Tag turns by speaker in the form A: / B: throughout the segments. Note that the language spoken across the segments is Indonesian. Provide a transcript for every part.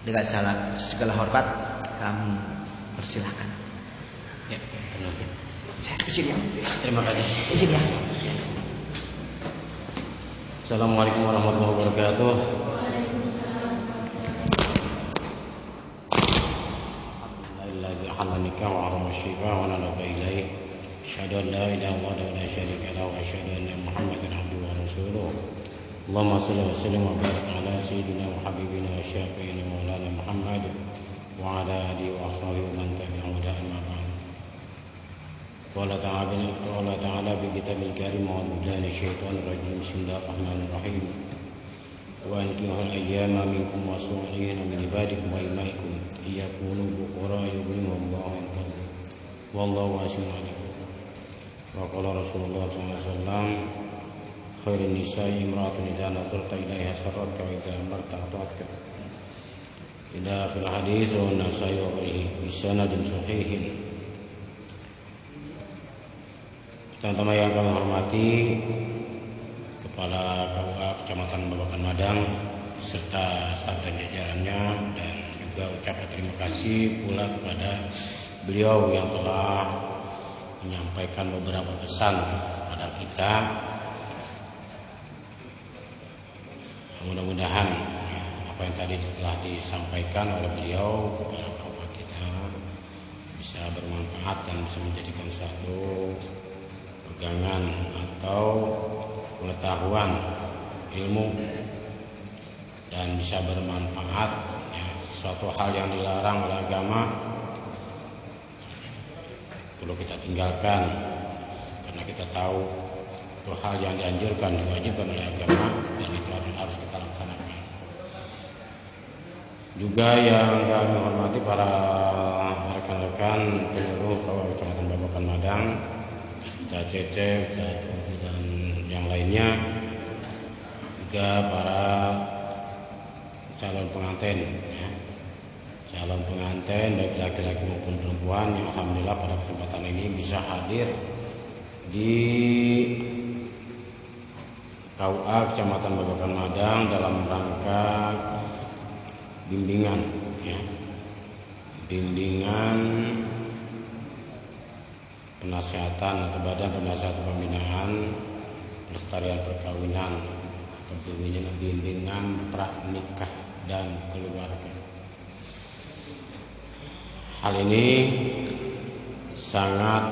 A: Dengan segala hormat kami persilahkan.
B: Ya, benar.
A: Saya izin ya.
B: Terima kasih.
A: Izin ya.
B: Assalamualaikum warahmatullahi wabarakatuh. Alhamdulillahilladzi ahalla nikah wa harrama syirka wa nadaba ilaih. Asyhadu an la ilaha illallah wa la syarika lahu wa asyhadu anna Muhammadan abduhu wa rasuluh. Allahumma shalli wa sallim wa barik ala sayyidina wa habibina wa syafi'ina maulana Muhammad wa ala alihi wa ashabihi wa man tabi'ahum bi ihsan ila yaumil qiyamah. Qala ta'ala bi kitabil karim wa billahi minasyaitonir rajim. Bismillahirrahmanirrahim. Wa ankihul ayyama minkum was-salihin min ibadikum wa imaikum iyakunu fuqara yughnihimullahu min fadlihi wallahu wasi'un 'alim. Wa qala Rasulullah sallallahu alaihi wasallam khairun nisa'i imra'atun idza nazarta ilaiha sarratka wa idza amarta ata'atka. Ila akhir hadis wa nasai wa ghairihi bi sanadin sahihin. Teman-teman yang kami hormati, Kepala KUA Kecamatan Babakan Madang serta staf dan jajarannya, dan juga ucapan terima kasih pula kepada beliau yang telah menyampaikan beberapa pesan pada kita. Mudah-mudahan apa yang tadi telah disampaikan oleh beliau kepada KUA kita bisa bermanfaat dan bisa menjadikan suatu pegangan atau pengetahuan ilmu, dan bisa bermanfaat ya, sesuatu hal yang dilarang oleh agama perlu kita tinggalkan, karena kita tahu itu hal yang dianjurkan, diwajibkan oleh agama, dan itu harus kita laksanakan. Juga yang kami hormati para rekan-rekan penyuluh KUA Kecamatan Babakan Madang, Cecep dan yang lainnya, juga para calon pengantin ya. Calon pengantin baik laki-laki maupun perempuan yang alhamdulillah pada kesempatan ini bisa hadir di KUA Kecamatan Babakan Madang dalam rangka bimbingan ya. Bimbingan penasihatan atau badan penasihat pembinaan pelestarian perkawinan atau bimbingan pranikah dan keluarga. Hal ini sangat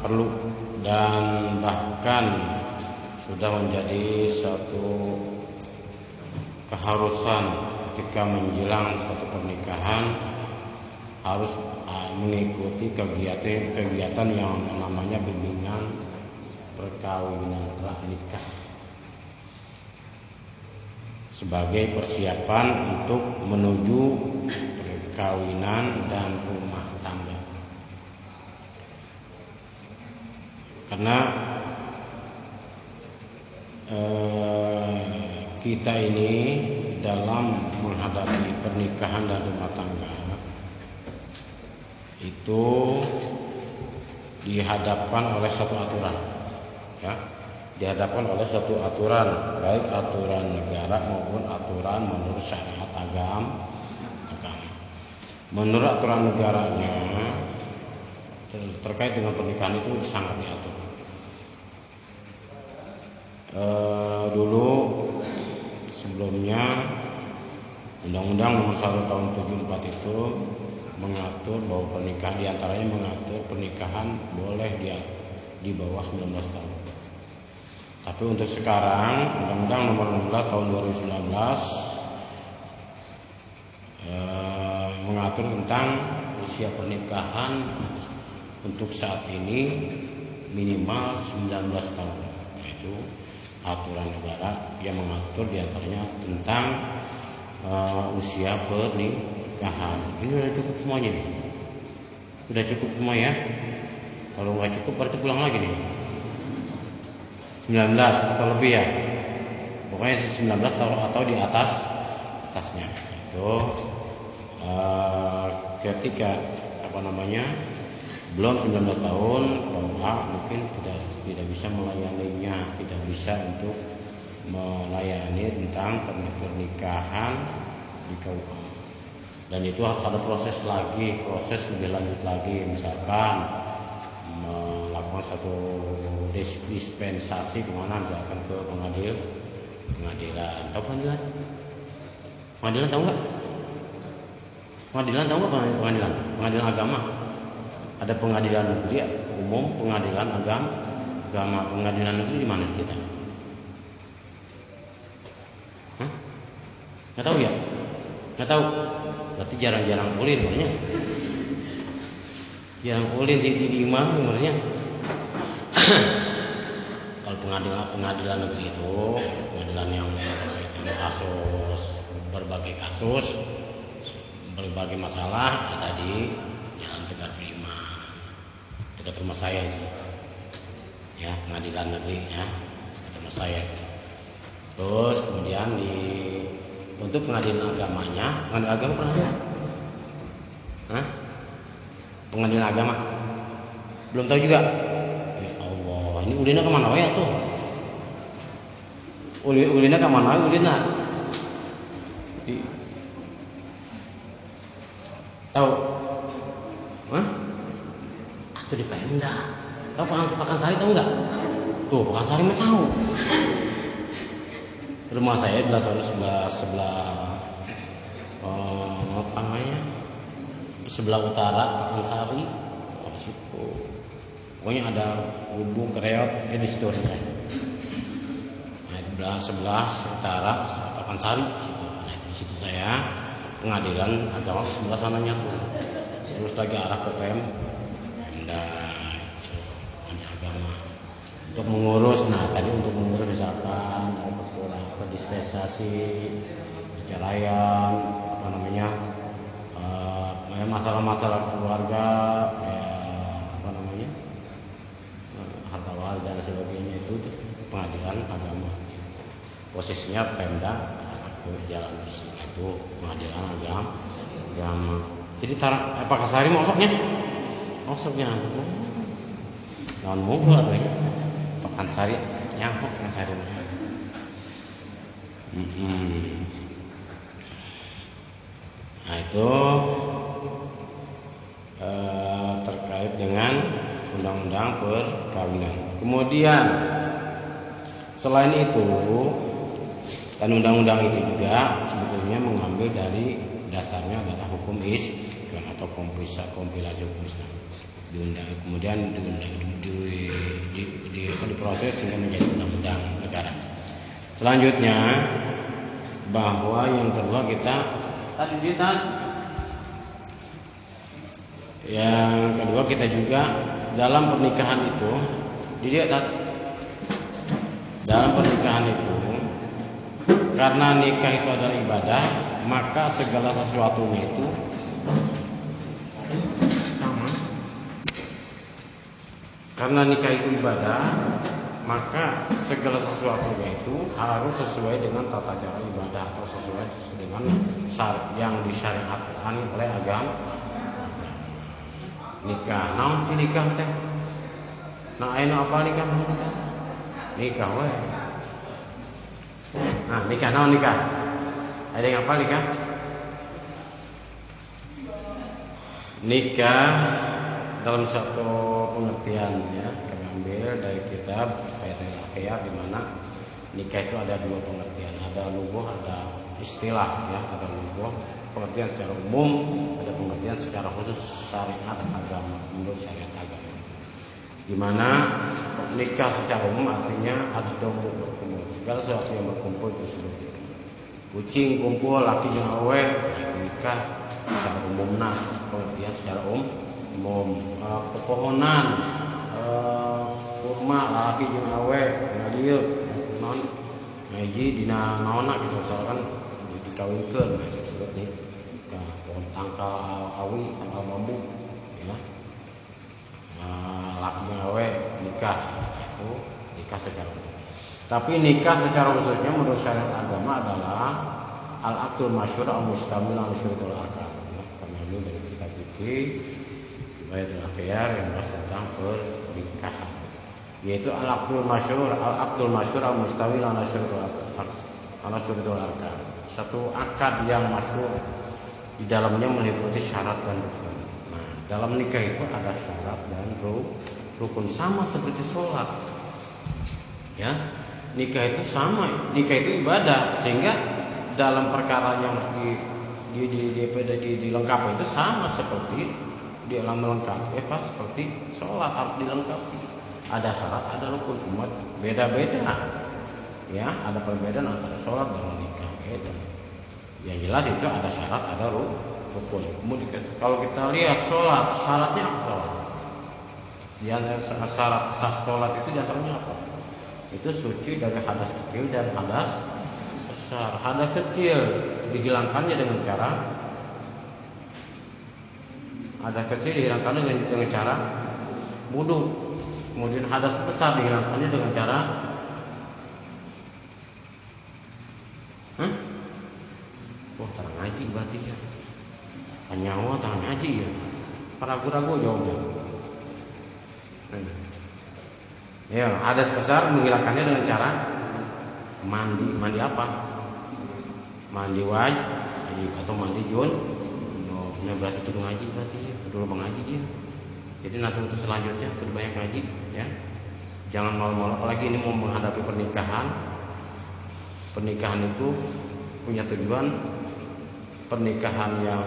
B: perlu dan bahkan sudah menjadi suatu keharusan ketika menjelang suatu pernikahan harus mengikuti kegiatan yang namanya bimbingan perkawinan pranikah sebagai persiapan untuk menuju perkawinan dan rumah tangga. Karena kita ini dalam menghadapi pernikahan dan rumah tangga itu dihadapkan oleh satu aturan ya, dihadapkan oleh satu aturan, baik aturan negara maupun aturan menurut syariat agama. Menurut aturan negaranya terkait dengan pernikahan itu sangat diatur. Dulu sebelumnya Undang-Undang Nomor 1 Tahun 74 itu mengatur bahwa pernikahan, diantaranya mengatur pernikahan boleh di bawah 19 tahun. Tapi untuk sekarang Undang-Undang Nomor 16 Tahun 2019 mengatur tentang usia pernikahan untuk saat ini minimal 19 tahun. Itu aturan negara yang mengatur diantaranya tentang usia pernikahan. Ini sudah cukup semuanya nih. Sudah cukup semua ya. Kalau nggak cukup berarti pulang lagi nih. 19 atau lebih ya. Pokoknya 19 atau di atasnya. Itu ketika belum 19 tahun KUA mungkin tidak bisa melayaninya, tidak bisa untuk melayani tentang pernikahan di KUA. Dan itu harus ada proses lebih lanjut lagi, misalkan melakukan satu dispensasi kemana, misalkan ke pengadilan. Tahu pengadilan? Pengadilan tahu nggak? Pengadilan agama. Ada pengadilan negeri umum, pengadilan agama. Pengadilan negeri di mana kita? Hah? Nggak tahu ya? Nggak tahu. Berarti jarang-jarang ulin umurnya. Jarang ulin di imam umurnya. Kalau pengadilan negeri itu pengadilan yang berbagai masalah ya tadi Jalan Tegar Prima dekat rumah saya itu ya, pengadilan negeri ya dekat rumah saya. Terus kemudian untuk pengadilan agamanya, pengadilan agama pernah lihat? Hah? Pengadilan agama belum tahu juga. Ya Allah, ini ulina kemana ya tuh? Ulina kemana? Ulina tahu? Hah? Itu di Pemda. Tahu Pekansari tahu nggak? Tuh Pekansari mah tahu. Rumah saya sebelah apa namanya? Sebelah utara Pekansari. Oh, situ. Pokoknya ada Gubuk Kereot di situ saya. Nah, sebelah utara Pekansari. Nah, di situ saya. Pengadilan agama sebelah sananya tuh. Terus lagi arah ke Pemda itu agama untuk mengurus. Nah tadi untuk mengurus misalkan apa dispensasi perceraian, apa namanya masalah-masalah keluarga, apa namanya harta warisan dan sebagainya, itu pengadilan agama. Posisinya Pemda jalan bersih itu pengadilan agama. Jadi Pakansari masuknya non mungkul atau ya Pakansari nyangkut Pakansari. Nah itu terkait dengan undang-undang perkawinan. Kemudian selain itu, dan undang-undang itu juga sebetulnya mengambil dari dasarnya adalah hukum Islam atau kompilasi hukum Islam. Kemudian diproses sehingga menjadi undang-undang negara. Selanjutnya bahwa yang kedua kita juga dalam pernikahan itu, dalam pernikahan itu, karena nikah itu adalah ibadah, maka segala sesuatunya itu karena nikah itu ibadah, maka segala sesuatunya itu harus sesuai dengan tata cara ibadah atau sesuai dengan yang disyariatkan oleh agama. Nikah, naon sih nikah teh? Nah, ayeuna apa nikah? Nikah we. Nah, nikah naon nikah? Ada yang apa nikah? Nikah dalam satu pengertian ya, kami ambil dari kitab Fathul Akhir, di mana nikah itu ada dua pengertian, ada lugah, ada istilah ya, ada lugah pengertian secara umum, ada pengertian secara khusus syariat agama, menurut syariat agama. Di mana nikah secara umum artinya harus berkumpul, segala sesuatu yang berkumpul itu disebut nikah. Kucing kumpul laki jeung awe, nikah secara umum. Nah, pengertian secara umum. Pepohonan kurma laki jeung awe ngadieu non ngaji dina naonna gitu, misalkan dikawinkeun, nah itu disebut nikah. Pohon tangkal awi, tangkal bambu ya. Laki jeung awe nikah, itu nikah secara umum. Tapi nikah secara khususnya menurut syariat agama adalah al-aqdul masyhur al-mustamil ala syurutul arkan. Kami ambil dari kitab fikih Fathul Akhir yang bahas tentang pernikahan, yaitu al-aqdul masyhur al-mustamil ala syurutul arkan. Satu akad yang masyhur Di dalamnya meliputi syarat dan rukun. Nah, dalam nikah itu ada syarat dan rukun, sama seperti sholat. Ya, nikah itu sama, nikah itu ibadah, sehingga dalam perkara yang dilengkapi itu sama seperti di dalam melengkapi, seperti sholat harus dilengkapi. Ada syarat, ada rukun, cuma beda-beda. Ya, ada perbedaan antara sholat dan nikah. Beda. Yang jelas itu ada syarat, ada rukun. Kemudian kalau kita lihat sholat, syaratnya apa? Sholat? Di antara syarat sah sholat itu di antaranya apa? Itu suci dari hadas kecil dan hadas besar. Hadas kecil dihilangkannya dengan cara wudu. Kemudian hadas besar dihilangkannya dengan cara tarang ngaji berarti ya. Nyawa tarang ngaji ya. Ragu-ragu jawabnya. Ya, hadas besar menghilangkannya dengan cara mandi. Mandi apa? Mandi wajib atau mandi junub. Nah, berarti kudu ngaji berarti ya. Kudu mengaji dia. Jadi nanti untuk selanjutnya kudu banyak ngaji ya. Jangan malu-malu, apalagi ini mau menghadapi pernikahan. Pernikahan itu punya tujuan pernikahan yang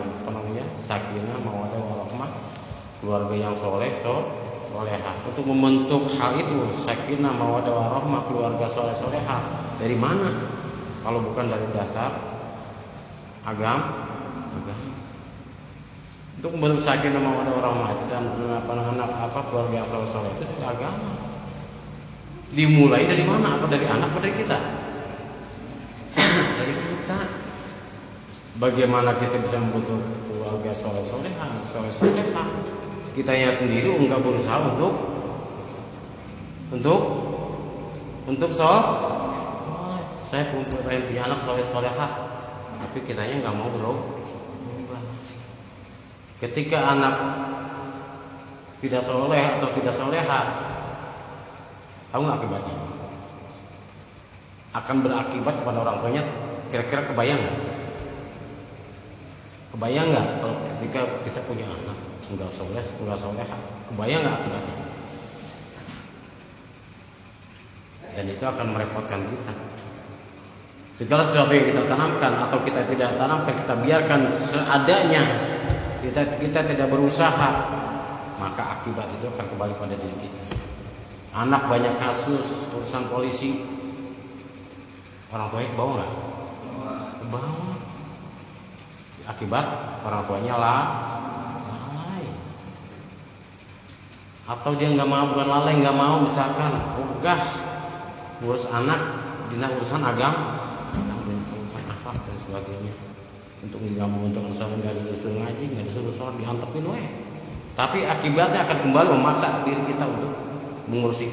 B: sakinah, mawaddah, warahmah, keluarga yang solehah. Untuk membentuk hal itu, sakinah, mawaddah, warahmah, keluarga solehah, dari mana? Kalau bukan dari dasar agama. Untuk membentuk sakinah, mawaddah, warahmah dan keluarga yang soleh itu dari agama. Dimulai dari mana? Apa dari anak atau dari kita? Dari kita. Bagaimana kita bisa membentuk keluarga soleh-solehah? Kitanya sendiri enggak berusaha untuk saya punya anak soleh-solehah, tapi kitanya enggak mau berubah. Ketika anak tidak soleh atau tidak solehah, tahu nggak akibatnya? Akan berakibat kepada orang tuanya. Kira-kira kebayang nggak? Kebayang nggak kalau ketika kita punya anak nggak soleh, nggak solehah, kebayang nggak akibatnya? Dan itu akan merepotkan kita. Segala sesuatu yang kita tanamkan atau kita tidak tanamkan, kita biarkan seadanya, kita tidak berusaha, maka akibat itu akan kembali pada diri kita. Anak banyak kasus urusan polisi, orang tuanya bawa nggak? Bawa. Akibat orang tuanya lalai. Atau dia nggak mau, bukan lalai, nggak mau misalkan ugah ngurus anak, dina urusan agama, urusan akhlak dan sebagainya. Untuk nggak membentuk usaha, nggak disuruh ngaji, nggak disuruh sholat, diantepin we. Tapi akibatnya akan kembali memaksa diri kita untuk mengurusi,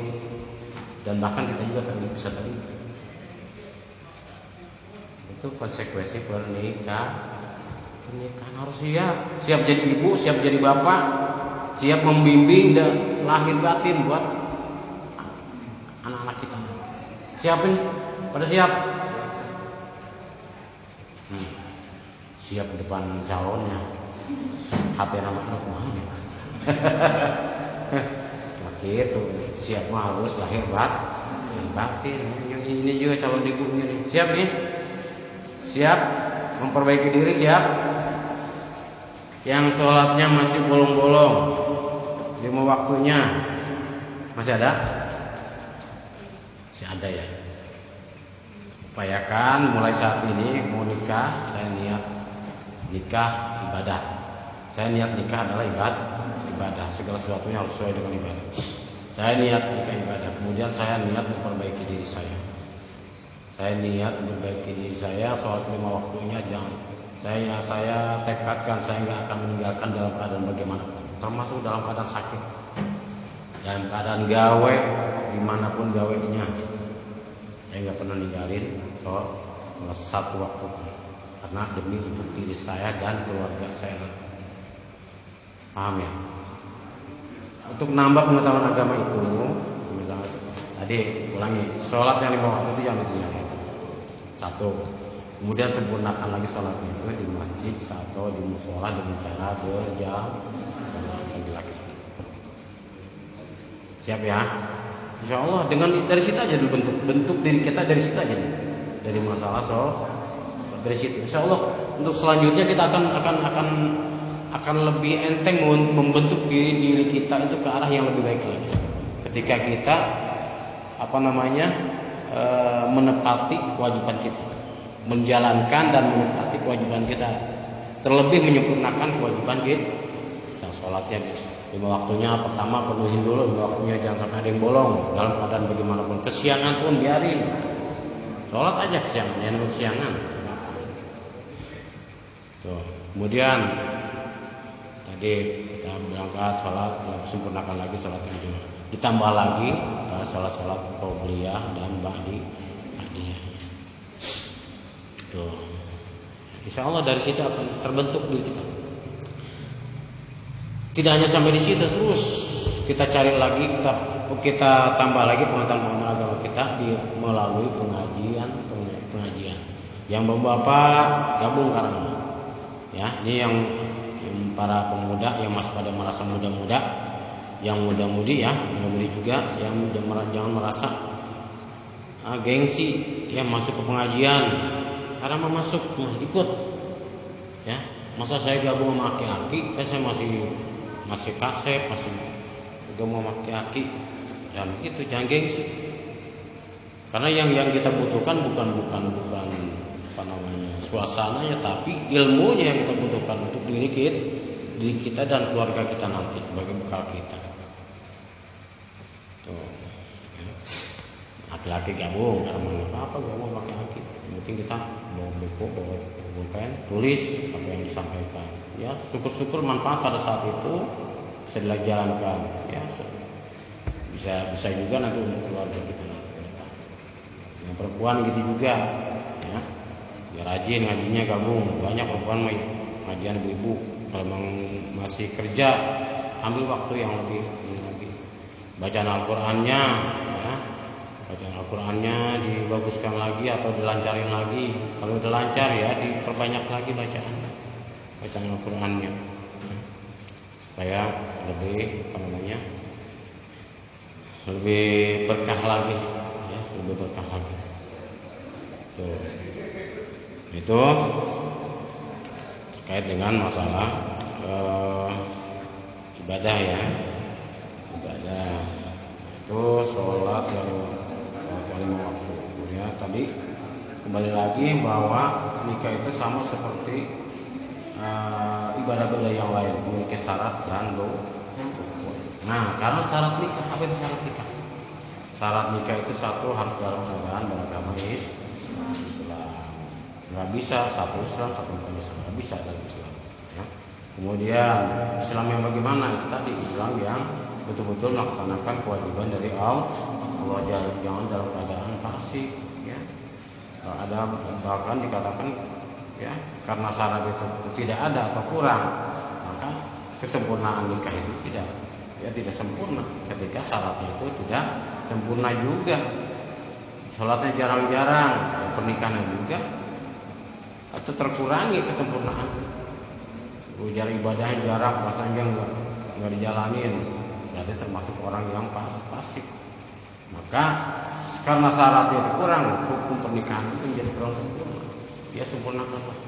B: dan bahkan kita juga bisa terlibat. Itu konsekuensi pernikahan harus siap jadi ibu, siap jadi bapak, siap membimbing dan lahir batin buat anak-anak kita. Siapin, pada siap. Siap depan calonnya. Hati nama anak mana? Begitu, siap mah harus lahir batin. Ini juga calon ibunya nih. Siap nih? Siap memperbaiki diri, siap? Yang sholatnya masih bolong-bolong, lima waktunya masih ada? Masih ada ya. Upayakan mulai saat ini mau nikah, saya niat nikah ibadah. Saya niat nikah adalah ibadah. Segala sesuatunya harus sesuai dengan ibadah. Saya niat nikah ibadah. Kemudian saya niat memperbaiki diri saya. Saya niat memperbaiki diri saya, sholat lima waktunya jangan. Saya tekadkan saya nggak akan meninggalkan dalam keadaan bagaimana, termasuk dalam keadaan sakit, dalam keadaan gawe, dimanapun gawenya. Saya nggak pernah ninggalin sholat satu waktu, karena demi untuk diri saya dan keluarga saya. Paham ya? Untuk nambah pengetahuan agama itu, misalnya tadi ulangi, sholat yang lima waktu itu yang ditinggalkan. Satu, kemudian sempurnakan lagi sholatnya itu di masjid majlis atau di mushola dengan cara berjalan laki-laki. Siap ya? Insya Allah dari situ aja dulu bentuk diri kita dari situ aja dulu. Dari masalah dari situ. Insya Allah untuk selanjutnya kita akan lebih enteng membentuk diri kita itu ke arah yang lebih baik lagi. Ketika kita menepati kewajiban kita, menjalankan dan menepati kewajiban kita, terlebih menyempurnakan kewajiban kita sholatnya 5 waktunya. Pertama penuhin dulu 5 waktunya, jangan sampai ada yang bolong dalam keadaan bagaimanapun. Kesiangan pun biarin, sholat aja kesiangan, jangan kesiangan. Tuh. Kemudian tadi kita berangkat sholat, sempurnakan lagi sholat jamaah. Ditambah lagi sholat qobliyah dan ba'diyah. Tuh. Insya Allah dari situ akan terbentuk diri kita. Tidak hanya sampai di situ, terus kita cari lagi, kita tambah lagi pengetahuan agama kita melalui pengajian. Yang bapak gabung karena ya, ini yang para pemuda yang masih pada merasa muda-muda, yang muda-mudi ya, muda-mudi juga, yang jangan merasa gengsi ya masuk ke pengajian karena mau masuk ikut ya. Masa saya gabung sama aki-aki, saya masih kasep, masih gabung sama aki-aki, dan itu jangan gengsi. Karena yang kita butuhkan bukan suasananya, tapi ilmunya yang kita butuhkan untuk diri kita dan keluarga kita nanti sebagai bekal kita. Tuh. Laki-laki gabung, karena apa gabung laki-laki. Yang penting kita bawa buku, bawa pulpen, tulis apa yang disampaikan. Ya, syukur-syukur manfaat pada saat itu bisa dijalankan. Ya, bisa juga nanti untuk keluarga kita nanti ke depan. Yang perempuan gitu juga, ya. Biar rajin ngajinya gabung. Banyak perempuan ngajian ibu. Kalau memang masih kerja, ambil waktu yang lebih bacaan Al-Qur'annya, ya. Bacaan Al-Qur'annya dibaguskan lagi atau dilancarin lagi. Kalau udah lancar ya diperbanyak lagi bacaan Al-Qur'annya, supaya lebih lebih berkah lagi, ya, lebih berkah lagi. Tuh. Itu terkait dengan masalah ibadah ya, ibadah itu sholat yang 5 waktu. Ya, tadi kembali lagi bahwa nikah itu sama seperti ibadah-ibadah yang lain, memiliki syarat dan rukun. Nah, kalau syarat nikah, apa itu syarat nikah? Syarat nikah itu satu, harus dalam keadaan beragama Islam. Nggak bisa satu Islam, satu bukan Islam, nggak bisa dalam Islam. Ya. Kemudian Islam yang bagaimana? Itu tadi Islam yang betul-betul melaksanakan kewajiban dari Allah. Jangan dalam keadaan fasik. Ya. Ada bahkan dikatakan ya, karena syarat itu tidak ada atau kurang, maka kesempurnaan nikah itu tidak sempurna. Ketika syaratnya itu tidak sempurna juga, sholatnya jarang-jarang, ya, pernikahannya juga atau terkurangi kesempurnaan. Ujar ibadahnya jarang, rasanya nggak dijalanin, berarti termasuk orang yang fasik. Maka karena syaratnya itu kurang, hukum pernikahan itu menjadi kurang sempurna. Dia sempurnakanlah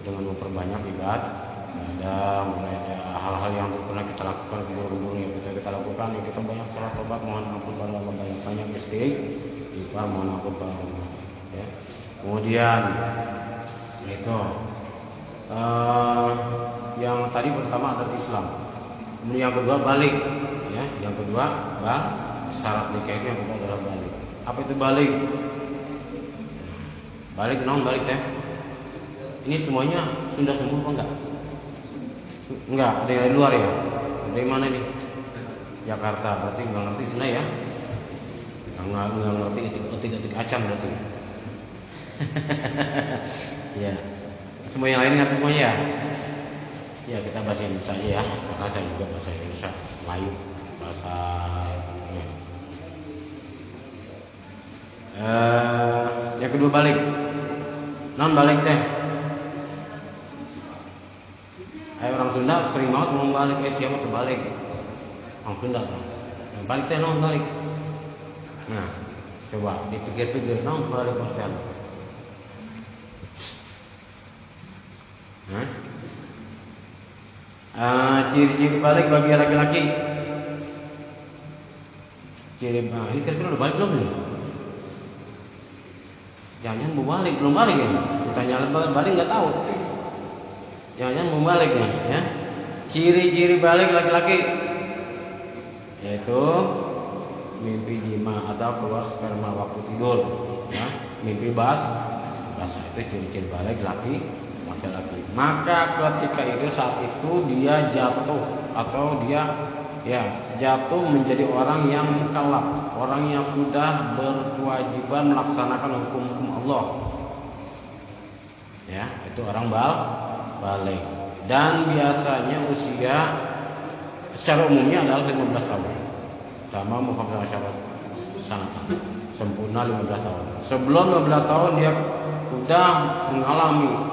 B: dengan memperbanyak ibadah, mulai ada hal-hal yang pernah kita lakukan dulu yang kita lakukan, yang kita banyak salat tobat, mohon ampun pada Allah, banyak istighfar, mohon ampun pada Allah. Ya. Kemudian itu yang tadi pertama adalah Islam. Kemudian yang kedua balik, ya. Yang kedua syarat nikah itu yang kedua adalah balik. Apa itu balik? Balik teh. Ini semuanya sudah sembuh apa enggak? Enggak, ada yang dari luar ya. Dari mana nih? Jakarta, berarti enggak ngerti sana ya. Enggak ngerti etik acam berarti. Ya. Semua yang lain ngerti semuanya ya. Ya, kita bahasa Indonesia aja ya. Karena saya juga bahasa Indonesia, Melayu, bahasa ya. Yang kedua balik. Non balik teh. Orang Sunda sering banget mau balik, siapa terbalik. Orang Sunda kan. Nah, balik teh non balik. Nah, coba dipikir-pikir non balik hotel. Ciri-ciri balik bagi laki-laki. Ini kira-kira udah balik belum nih? Jangan mau balik, belum balik ya? Ditanya balik nggak tahu. Jangan mau balik ya? Ciri-ciri balik laki-laki yaitu mimpi jima atau keluar sperma waktu tidur, ya? Mimpi basah itu ciri-ciri balik laki-laki. Maka ketika itu saat itu dia jatuh atau dia jatuh menjadi orang yang mukallaf, orang yang sudah berkewajiban melaksanakan hukum-hukum Allah. Ya, itu orang balik. Dan biasanya usia secara umumnya adalah 15 tahun. Sama Muhammad syarat sanatan. Sempurna 15 tahun. Sebelum 15 tahun dia sudah mengalami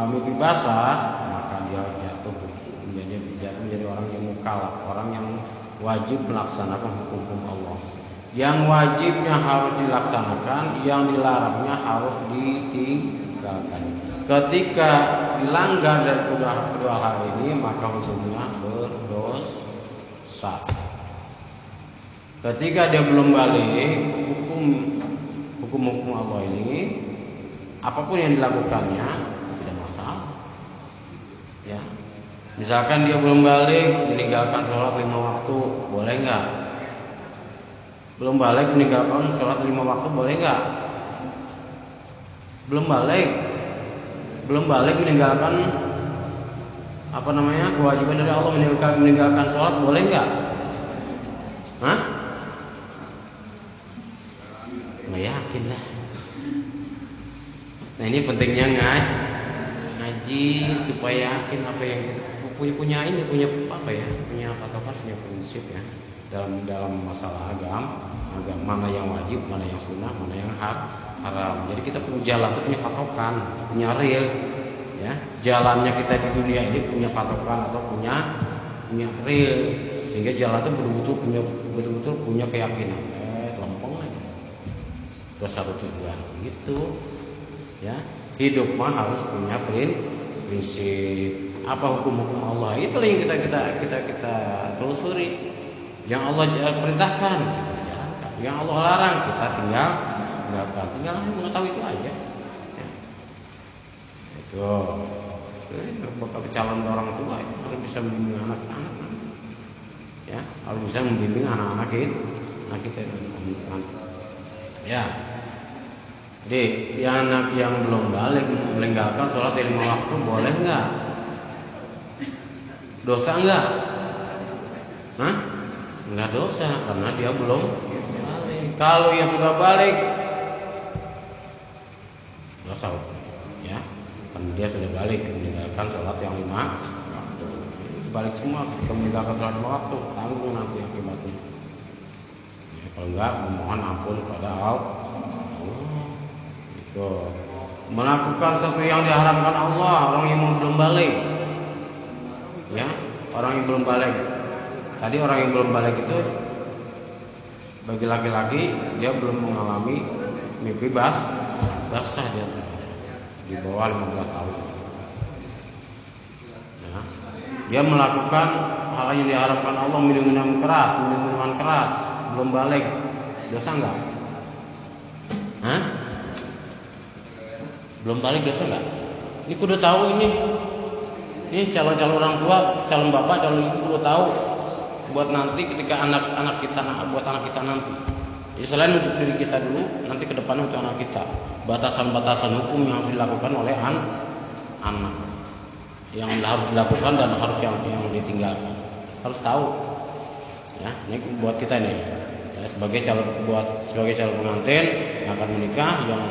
B: mimpi basah, maka dia jatuh menjadi orang yang mukallaf, orang yang wajib melaksanakan hukum Allah. Yang wajibnya harus dilaksanakan, yang dilarangnya harus ditinggalkan. Ketika dilanggar dari kedua hal ini, maka hukumnya berdosa. Ketika dia belum balik, hukum Allah ini, apapun yang dilakukannya masalah. Ya. Misalkan dia belum balik, meninggalkan sholat 5 waktu, boleh nggak? Belum balik meninggalkan sholat 5 waktu, boleh nggak? Belum balik meninggalkan kewajiban dari Allah, meninggalkan sholat, boleh nggak? Hah? Nggak yakin lah. Nah ini pentingnya ngaji supaya yakin apa yang kita punya patokan, punya prinsip ya dalam masalah agama mana yang wajib, mana yang sunnah, mana yang haram. Jadi kita punya jalan, punya patokan, punya real ya. Jalannya kita di dunia ini punya patokan atau punya real, sehingga jalan itu betul-betul punya keyakinan. Lempeng aja. Terus satu tujuan gitu ya. Hidup mah harus punya prinsip. Apa hukum-hukum Allah? Itulah yang kita telusuri. Yang Allah perintahkan kita jalankan. Yang Allah larang kita tinggalkan. Tinggal mengetahui itu aja. Ya. Itu. Bakal calon orang tua itu harus bisa membimbing anak-anak. Ya, harus bisa membimbing anak-anak kita. Ya. Jadi anak yang belum balik meninggalkan sholat 5 waktu boleh nggak? Dosa nggak? Nggak dosa karena dia belum balik. Kalau yang sudah balik dosa ya, karena dia sudah balik meninggalkan sholat yang 5 waktu. Balik semua ketika meninggalkan sholat 5 waktu, tanggung nanti akibatnya. Ya, kalau nggak memohon ampun kepada Allah. Melakukan sesuatu yang diharamkan Allah, orang yang belum balik. Ya, orang yang belum balik. Tadi orang yang belum balik itu bagi laki-laki dia belum mengalami mimpi basah dia di bawah 15 tahun. Ya. Dia melakukan hal yang diharamkan Allah, minum minuman keras, belum balik. Dosa enggak? Belum balik dosa enggak? Ini kudu tahu ini calon-calon orang tua, calon bapak, calon ibu kudu tahu buat nanti ketika anak-anak kita, buat anak kita nanti. Jadi selain untuk diri kita dulu, nanti ke depan untuk anak kita. Batasan-batasan hukum yang harus dilakukan oleh anak, yang harus dilakukan dan harus yang ditinggalkan. Harus tahu. Ya, ini buat kita nih. Ya, sebagai calon pengantin yang akan menikah, yang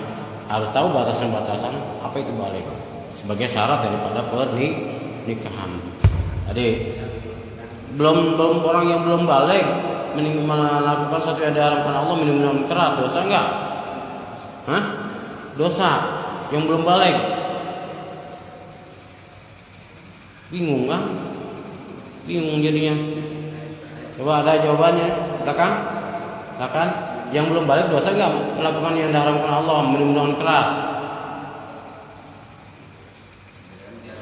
B: harus tahu batasan-batasan apa itu balik sebagai syarat daripada pernikahan. Jadi belum orang yang belum balik melakukan sesuatu yang diharamkan Allah, minum minuman keras, dosa enggak? Dosa yang belum balik. Bingung kan? Bingung jadinya. Coba ada jawabannya, silakan. Silakan. Yang belum balik dosa enggak melakukan yang diharamkan Allah, minum-minuman keras.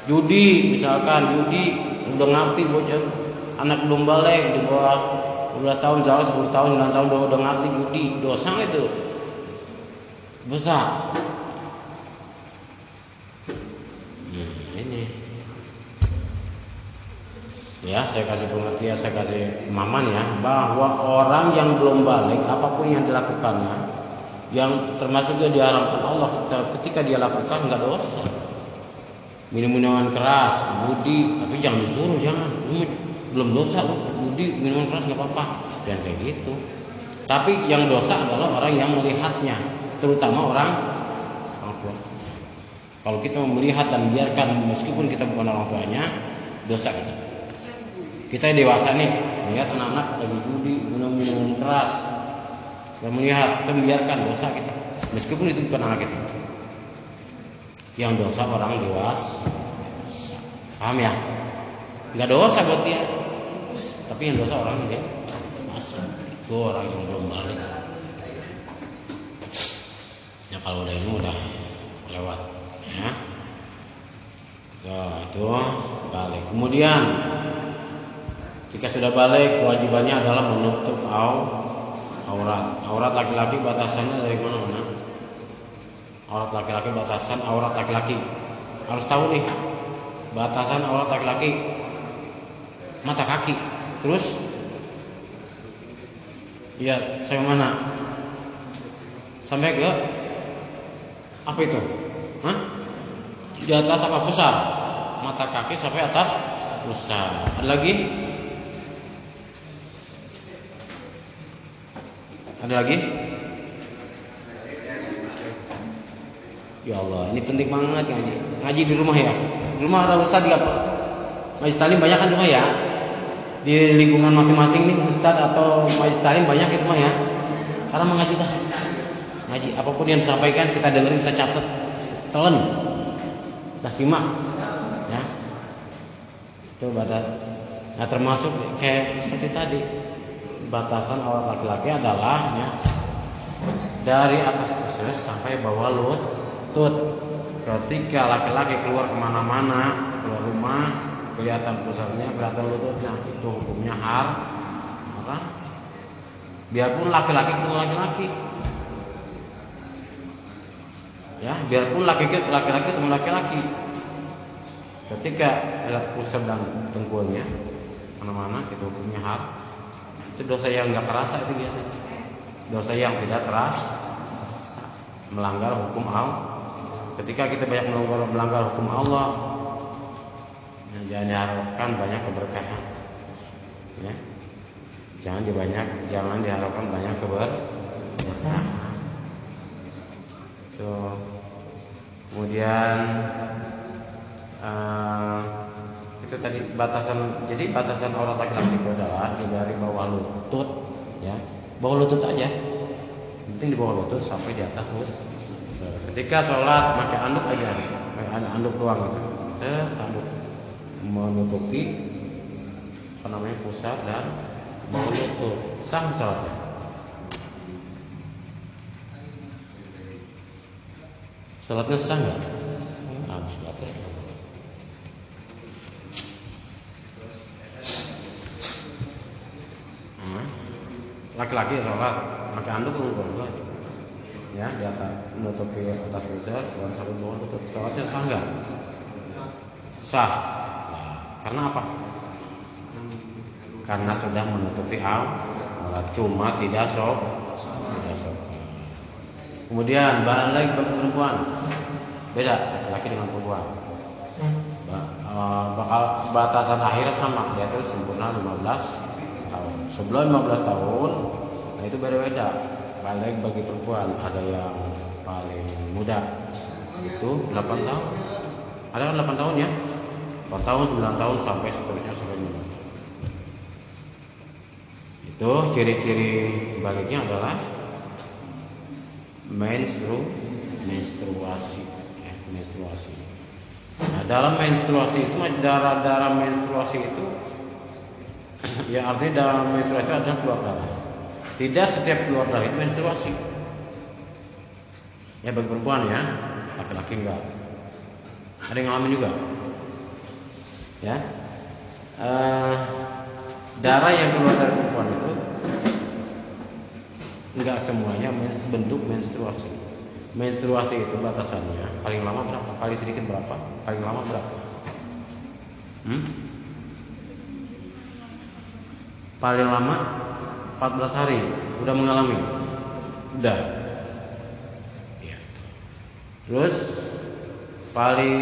B: Judi misalkan, judi udah ngapi bocah anak belum balik di bawah 12 tahun, 10 tahun, 9 tahun udah ngerti judi, dosa itu besar. Ini ya saya kasih pengertian, saya kasih pemahaman ya, bahwa orang yang belum balik apapun yang dilakukannya, yang termasuk dia diharamkan Allah, ketika dia lakukan nggak dosa. Minum-minuman keras, judi, tapi jangan disuruh, jangan. Belum dosa, judi, minuman keras nggak apa-apa, dan kayak gitu. Tapi yang dosa adalah orang yang melihatnya, terutama orang tua. Kalau kita melihat dan biarkan, meskipun kita bukan orang tuanya, dosa kita. Kita dewasa nih, melihat anak-anak lagi judi, minum-minuman keras, dan melihat, kita membiarkan, dosa kita. Meskipun itu bukan anak kita. Yang dosa orang dewasa, paham ya? Nggak dosa buat dia, tapi yang dosa orang dia masa itu orang yang belum balik. Ya kalau udah ini udah lewat, ya. Itu balik. Kemudian jika sudah balik, kewajibannya adalah menutup aurat. Aurat laki-laki batasannya dari mana-mana. Aurat laki-laki, batasan aurat laki-laki harus tahu nih, batasan aurat laki-laki mata kaki. Terus ya sampai mana? Sampai ke apa itu? Di atas apa? Pusar. Mata kaki sampai atas pusar. Ada lagi? Ada lagi? Ya Allah, ini penting banget ngaji. Ngaji di rumah ya. Di rumah ada ustaz juga. Majelis taklim banyak kan di rumah ya. Di lingkungan masing-masing nih ustaz atau majelis taklim banyak di rumah ya. Karena mengaji dah. Ngaji apapun yang disampaikan kita dengerin, kita catat, telan, kita simak. Ya. Itu batas. Nah termasuk kayak seperti tadi, batasan aurat laki-laki adalah ya, dari atas usus sampai bawah lutut. Ketika laki-laki keluar kemana-mana, keluar rumah, kelihatan pusarnya, kelihatan lututnya, itu hukumnya haram. Biarpun laki-laki ketemu laki-laki, ya, biarpun laki-laki ketemu laki-laki, ketika lihat pusar dan dengkulnya mana-mana, itu hukumnya haram. Itu dosa yang nggak terasa, itu biasanya dosa yang tidak terasa, melanggar hukum Allah. Ketika kita banyak melanggar hukum Allah, jangan diharapkan banyak keberkahan. Ya. Jangan diharapkan banyak keberkahan. Kemudian itu tadi batasan. Jadi batasan aurat laki-laki itu adalah dari bawah lutut, ya, bawah lutut aja. Yang penting di bawah lutut sampai di atas lutut. Ketika sholat pakai anduk aja, pakai anduk doang gitu. Anduk menutupi pusar dan bawah lutut, sah sholatnya. Sholatnya sah nggak? Habis baterai. Laki-laki sholat pakai anduk enggak? Ya, di atas menutupi atas pusar dan sampai bawah lutut. Sholatnya sah nggak? Sah. Karena apa? Karena sudah menutupi aurat, cuma tidak sok. Kemudian balik bagi perempuan, beda laki dengan perempuan. Bakal batasan akhir sama, yaitu sempurna 15 tahun. Sebelum 15 tahun, nah itu beda-beda. Balik bagi perempuan ada yang paling muda itu 8 tahun. Ada kan 8 tahun ya? 4 tahun, 9 tahun sampai seterusnya sampai 5 tahun. Itu ciri-ciri baliknya adalah menstruasi. Nah, dalam menstruasi itu darah menstruasi itu ya artinya dalam menstruasi adalah keluar darah. Tidak setiap keluar darah itu menstruasi. Ya bagi perempuan ya, laki-laki enggak. Ada yang ngalamin juga. Ya. Darah yang keluar dari perempuan itu enggak semuanya bentuk menstruasi. Menstruasi itu batasannya paling lama berapa? Paling sedikit berapa? Paling lama berapa? Paling lama 14 hari. Udah mengalami? Udah. Ya. Terus paling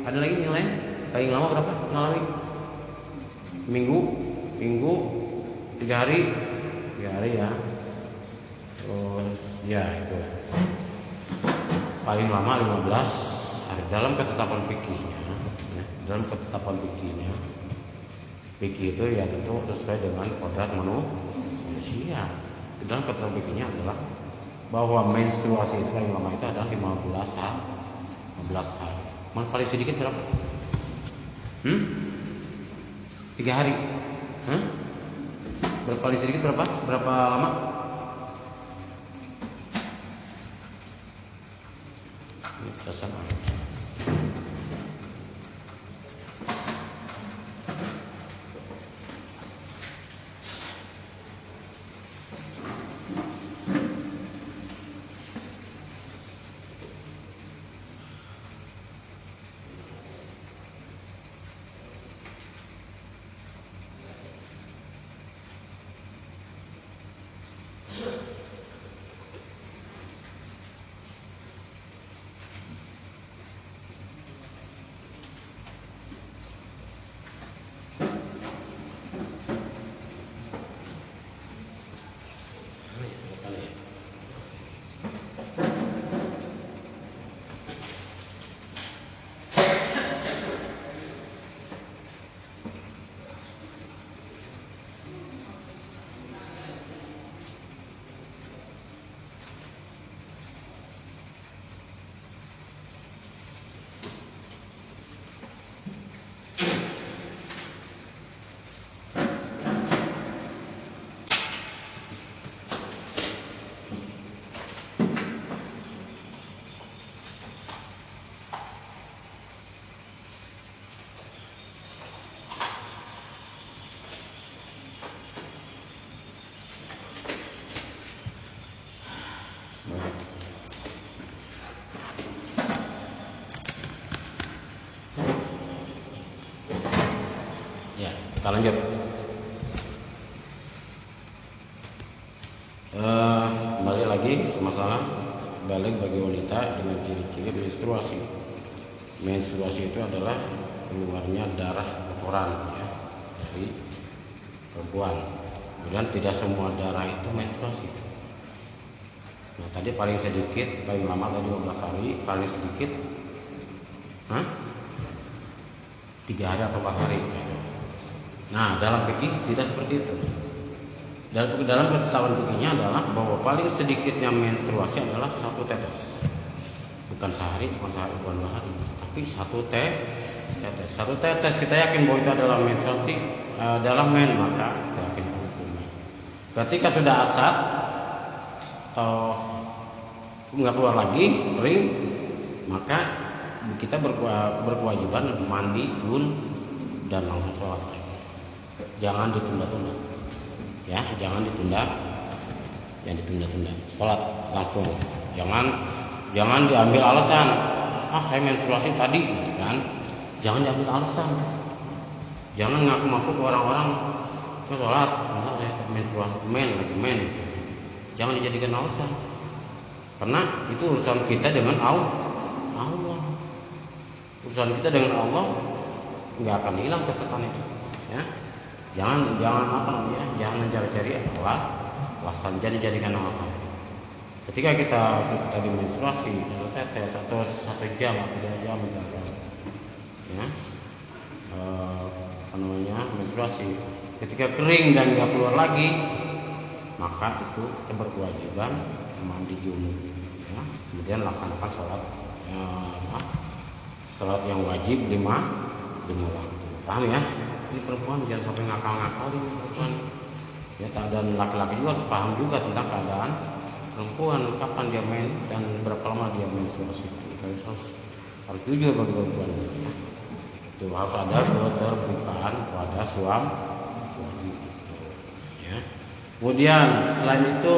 B: ada lagi yang lain? Paling lama berapa mengalami? Minggu, 3 hari, 3 hari ya. Terus ya itu. Paling lama 15 hari dalam ketetapan fikihnya. Ya, dalam ketetapan fikihnya. Fikih itu ya tentu sesuai dengan kodrat manusia. Dalam ketetapan fikihnya adalah bahwa menstruasi itu paling lama itu adalah 15 hari. 15 hari. Mas paling sedikit berapa? 3 hari. Paling sedikit berapa? Berapa lama? Ini pesan. Kita lanjut. Kembali lagi ke masalah balik bagi wanita dengan ciri-ciri menstruasi. Menstruasi itu adalah keluarnya darah kotoran ya, dari perempuan. Kemudian tidak semua darah itu menstruasi. Nah tadi paling sedikit, paling lama tadi 12 hari, paling sedikit 3 hari atau 4 hari. Nah dalam fikih tidak seperti itu. Dalam ketetapan fikihnya adalah bahwa paling sedikitnya menstruasi adalah 1 tetes. Bukan sehari, bukan 2 hari, tapi 1 tetes. 1 tetes kita yakin bahwa itu adalah menstruasi dalam maka kita yakin hukumnya. Ketika sudah asad atau nggak keluar lagi kering, maka kita berkewajiban mandi dulu dan langsung sholat. Jangan ditunda-tunda, ya, jangan ditunda-tunda. Sholat langsung, jangan diambil alasan, saya menstruasi tadi, kan? Jangan diambil alasan. Jangan ngaku-ngaku ke orang-orang sholat, saya menstruasi men. Jangan dijadikan alasan, karena itu urusan kita dengan Allah. Urusan kita dengan Allah nggak akan hilang catatan itu, ya. Jangan jangan mencari-cari alasan, jadikan alasan. Ketika kita tadi menstruasi, tetes atau 1 jam atau 2 jam misalkan, ya, menstruasi, ketika kering dan nggak keluar lagi, maka itu kita berkewajiban mandi junub, ya. Kemudian laksanakan Salat yang wajib 5 waktu. Paham ya? Ini perempuan jangan sampai ngakal-ngakal ini perempuan. Ya, dan laki-laki juga harus paham juga tentang keadaan perempuan, kapan dia main dan berapa lama dia menstruasi. Harus jujur bagi perempuan. Ya. Itu harus ada keterbukaan pada suami. Ya. Kemudian selain itu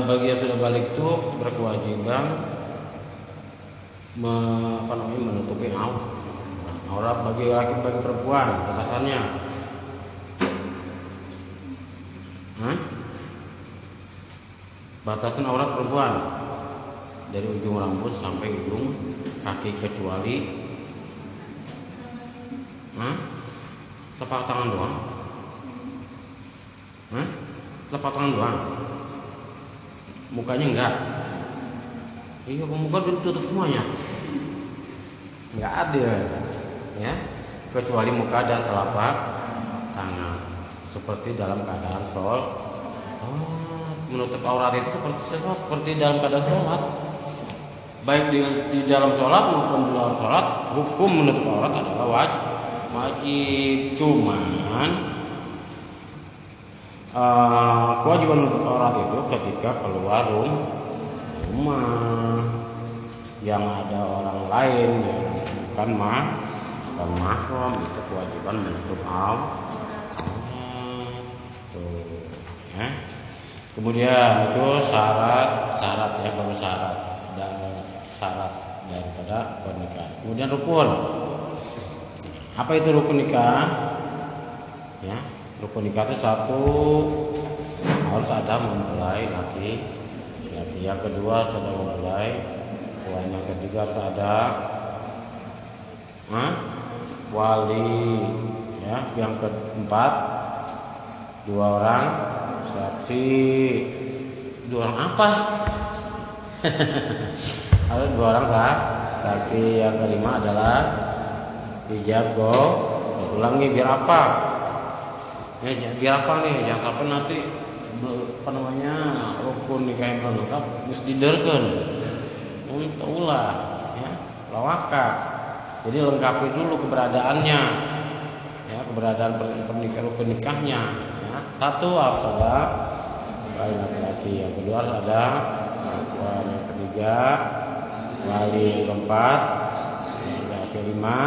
B: bagi yang sudah balik itu berkewajiban menutupi aurat bagi laki bagi perempuan batasannya. Batasan aurat perempuan dari ujung rambut sampai ujung kaki kecuali telapak tangan doang. Telapak tangan doang. Mukanya enggak. Iya, muka ditutup semuanya. Enggak ada. Ya. Kecuali muka dan telapak tangan. Seperti dalam keadaan sholat. Menutup aurat itu seperti dalam keadaan sholat. Baik di dalam sholat maupun di luar sholat, hukum menutup aurat adalah wajib. Cuman kewajiban menutup aurat itu ketika keluar rumah yang ada orang lain yang bukan mahram, itu kewajiban menutup aurat. Ya. Kemudian itu syarat ya, baru syarat daripada pernikahan. Kemudian rukun. Apa itu rukun nikah? Ya. Rukun nikah itu satu, harus ada mempelai laki. Yang kedua sudah mempelai. Yang ketiga harus ada wali. Ya. Yang keempat 2 orang saksi. 2 orang apa? Ada 2 orang saksi. Yang kelima adalah ijab ulangi biar apa? Ya, biar apa nih? Jangan sampai nanti rukun nikah yang belum lengkap mesti diderken. Untuk ulah, ya, lawaka. Jadi lengkapi dulu keberadaannya, ya, keberadaan rukun nikahnya. Ya. Satu harus ada laki-laki, yang kedua harus ada perempuan, yang ketiga wali, yang keempat yang kelima.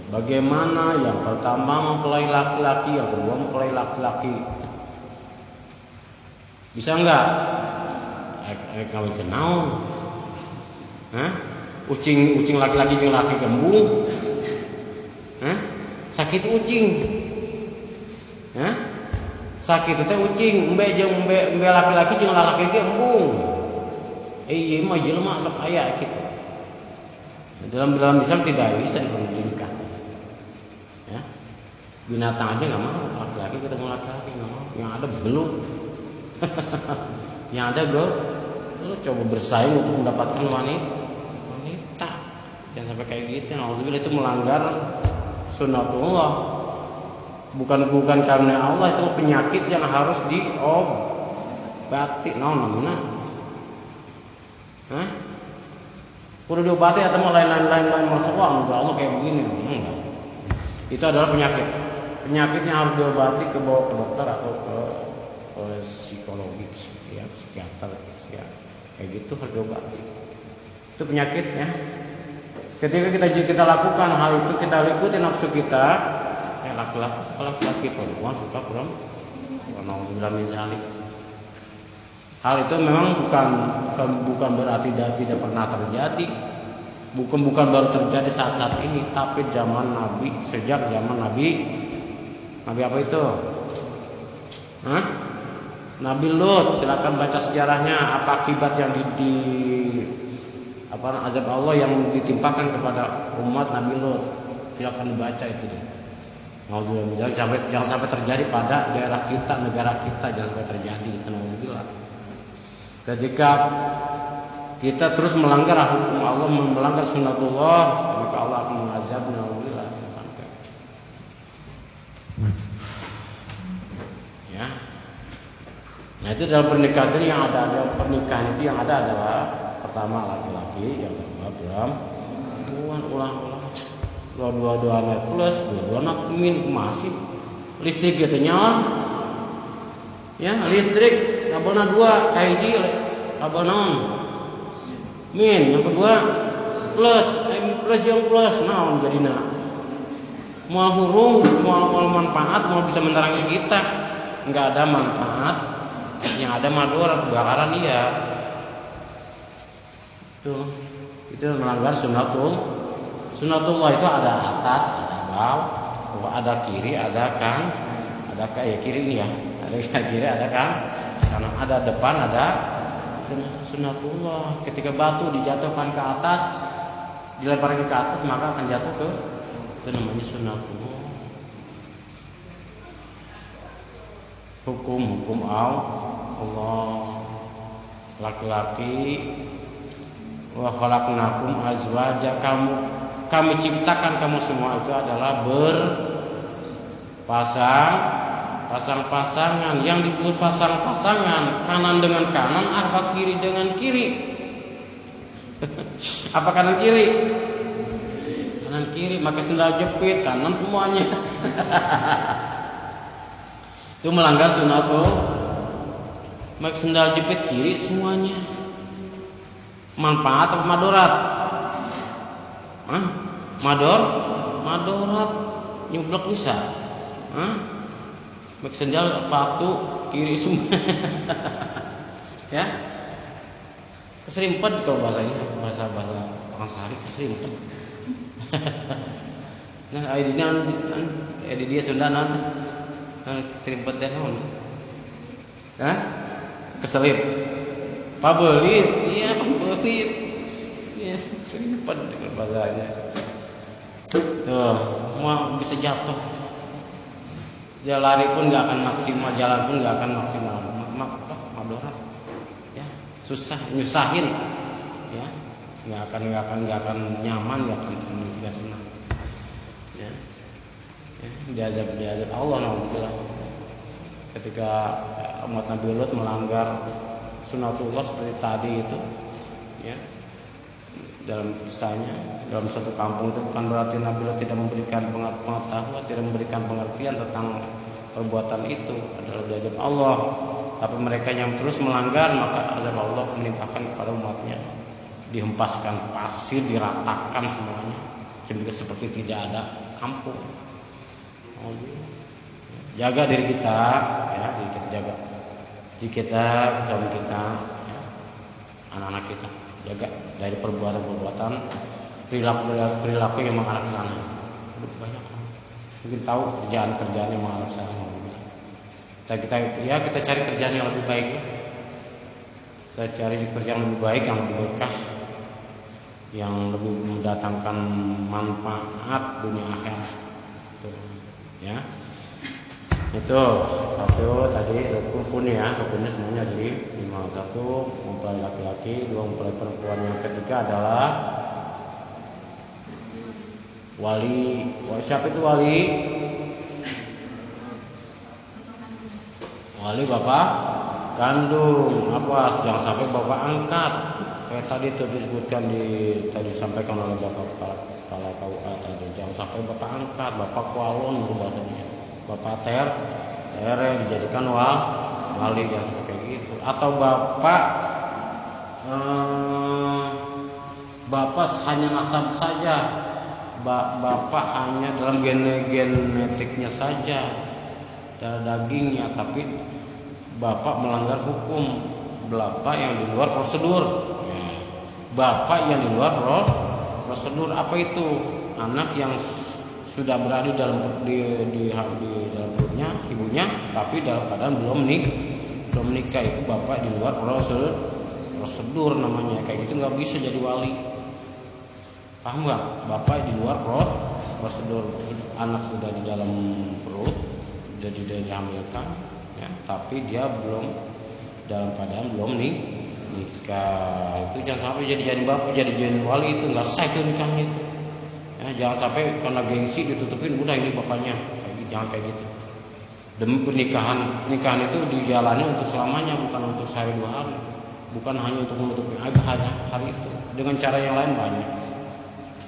B: Bagaimana yang pertama mempelai laki-laki, yang kedua mempelai laki-laki? Bisa enggak? Kawin kenaun. Ucing laki-laki jeung laki gembung. Sakit ucing. Sakit teh ucing, embe laki-laki jeung laki gembung. Ieu mah jelema sok aya kitu. Dalam Islam tidak bisa dinikah. Ya. Binatang aja nggak mau, laki-laki ketemu laki-laki nggak mau, yang ada belut. Yang ada lu coba bersaing untuk mendapatkan wanita. Jangan sampai kayak gitu. Alhamdulillah itu melanggar sunnatullah. Bukan karena Allah, itu penyakit yang harus diobati. Namanya. Udah diobati atau lain-lain masalah Allah kayak begini. Enggak. Itu adalah penyakit yang harus diobati ke dokter atau ke psikologi, psikiater, ya. Kayak gitu harus diobati. Itu penyakitnya. Ketika kita lakukan hal itu, kita ikuti nafsu kita, laki-laki perempuan suka alhamdulillah min zalik. Hal itu memang bukan berarti tidak pernah terjadi. Bukan baru terjadi saat-saat ini, tapi zaman Nabi, sejak zaman Nabi apa itu? Nabi Lut, silakan baca sejarahnya, apa akibat yang azab Allah yang ditimpakan kepada umat Nabi Lut. Silakan baca itu. Jangan sampai terjadi pada daerah kita, negara kita, jangan sampai terjadi. Alhamdulillah. Ketika kita terus melanggar hukum Allah, melanggar sunnatullah, maka Allah akan mengazab. Alhamdulillah. Ya. Nah Itu dalam pernikahan itu yang ada adalah pertama laki-laki, yang kedua perempuan. Ulang-ulang dua-dua anak plus dua anak min masih listrik gitu nyala ya, listrik kabelna dua kahiji kabel min, yang kedua plus yang plus naon jadina moal hurung, moal manfaat, moal bisa menerangi kita, nggak ada manfaat, yang ada mador kebakaran. Iya, itu melanggar sunnatullah. Itu ada atas, ada bawah, ada kiri, ada kiri ini ya, ada kiri, ada kanan, ada depan, ada sunnatullah. Ketika batu dijatuhkan ke atas, dilemparkan ke atas, maka akan jatuh ke itu namanya sunnatullah. Hukum Allah. Laki-laki, wa khalaqnakum azwaja, kami ciptakan kamu semua itu adalah pasang-pasangan. Yang disebut pasang-pasangan, kanan dengan kanan, apa kiri dengan kiri. Apa kanan kiri? Kanan kiri, pakai sendal jepit, kanan semuanya. Itu melanggar sunnatullah. Pakai sendal jepit kiri semuanya. Manfaat atau madorat? Madorat. Nyeblok bisa. Pakai sendal sepatu kiri semua. Ya. Keserimpet kalau bahasa orang sehari keserimpet. Nah, dia Sunda nanti keserimpet dan naon? Keselip. Pabelit. Iya, pabelit. Iya, keserimpet dengan bahasanya. Tuh, mau bisa jatuh. Dia lari pun nggak akan maksimal, jalan pun nggak akan maksimal. Madorat. Ya, susah, nyusahin. Ya. Nggak akan nyaman, nggak senang. Ya. Diazab Allah naudzubillah. Ketika umat Nabi Lut melanggar sunnatullah seperti tadi itu, ya, dalam kisahnya, dalam satu kampung itu bukan berarti Nabi Lut tidak memberikan pengetahuan, tidak memberikan pengertian tentang perbuatan itu adalah diazab Allah. Tapi mereka yang terus melanggar, maka azab Allah menimpakan kepada umatnya. Dihempaskan pasir, diratakan semuanya, sehingga seperti tidak ada kampung. Jaga diri kita, ya, diri kita jaga. Diri kita, suami kita, ya, anak-anak kita, jaga dari perbuatan-perbuatan, perilaku yang mengarah ke sana. Banyak orang mungkin tahu kerjaan yang mengarah ke sana. Kita cari kerjaan yang lebih baik. Kita cari kerjaan yang lebih baik, yang lebih berkah, yang lebih mendatangkan manfaat dunia akhirat. Ya, itu tadi rukun ya, rukunnya semuanya jadi 51, mempelai laki-laki, 2 mempelai perempuan. Yang ketiga adalah wali. Siapa itu wali? Wali bapak kandung. Apa? Jangan sampai bapak angkat. Kayak tadi itu disebutkan tadi disampaikan oleh bapak kepala KUA tadi. Jangan sampai bapak angkat, bapak kualon bahasanya. Bapak tere dijadikan wali, jangan sampai kayak gitu. Atau bapak hanya nasab saja, bapak hanya dalam genetiknya saja, darah dagingnya, tapi bapak melanggar hukum. Bapak yang di luar prosedur. Bapak yang di luar prosedur. Apa itu? Anak yang sudah berada dalam dalam perutnya ibunya, tapi dalam keadaan belum menikah, itu bapak di luar prosedur namanya. Kayak gitu nggak bisa jadi wali. Paham nggak? Bapak di luar prosedur. Anak sudah di dalam perut, sudah dihamilkan, ya, tapi dia belum dalam keadaan belum nikah. Itu jangan sampai jadi bapak, jadi wali, itu nggak sah itu nikahnya itu. Ya, jangan sampai karena gengsi ditutupin, udah ini bapaknya. Jangan kayak gitu. Demi pernikahan itu dijalani untuk selamanya, bukan untuk sehari dua hari, bukan hanya untuk menutupi aib hanya hari itu. Dengan cara yang lain banyak.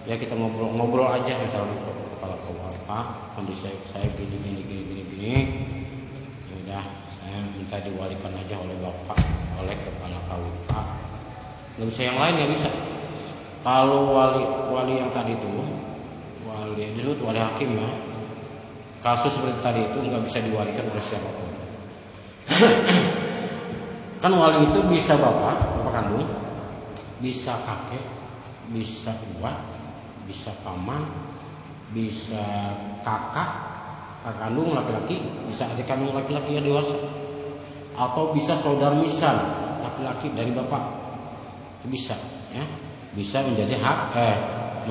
B: Ya kita ngobrol aja misalnya kepala Pak, kondisi saya gini. Ya udah, saya minta diwalikan aja oleh Bapak, oleh kepala KUK. Nggak bisa yang lain, nggak bisa. Kalau wali yang tadi itu, wali disebut wali hakim ya. Kasus seperti tadi itu nggak bisa diwalikan oleh siapapun. Kan wali itu bisa bapak kandung, bisa kakek, bisa uak, bisa paman, bisa kakak kandung laki-laki, bisa adik kandung laki-laki yang dewasa, atau bisa saudara misal laki-laki dari bapak, bisa, ya, bisa menjadi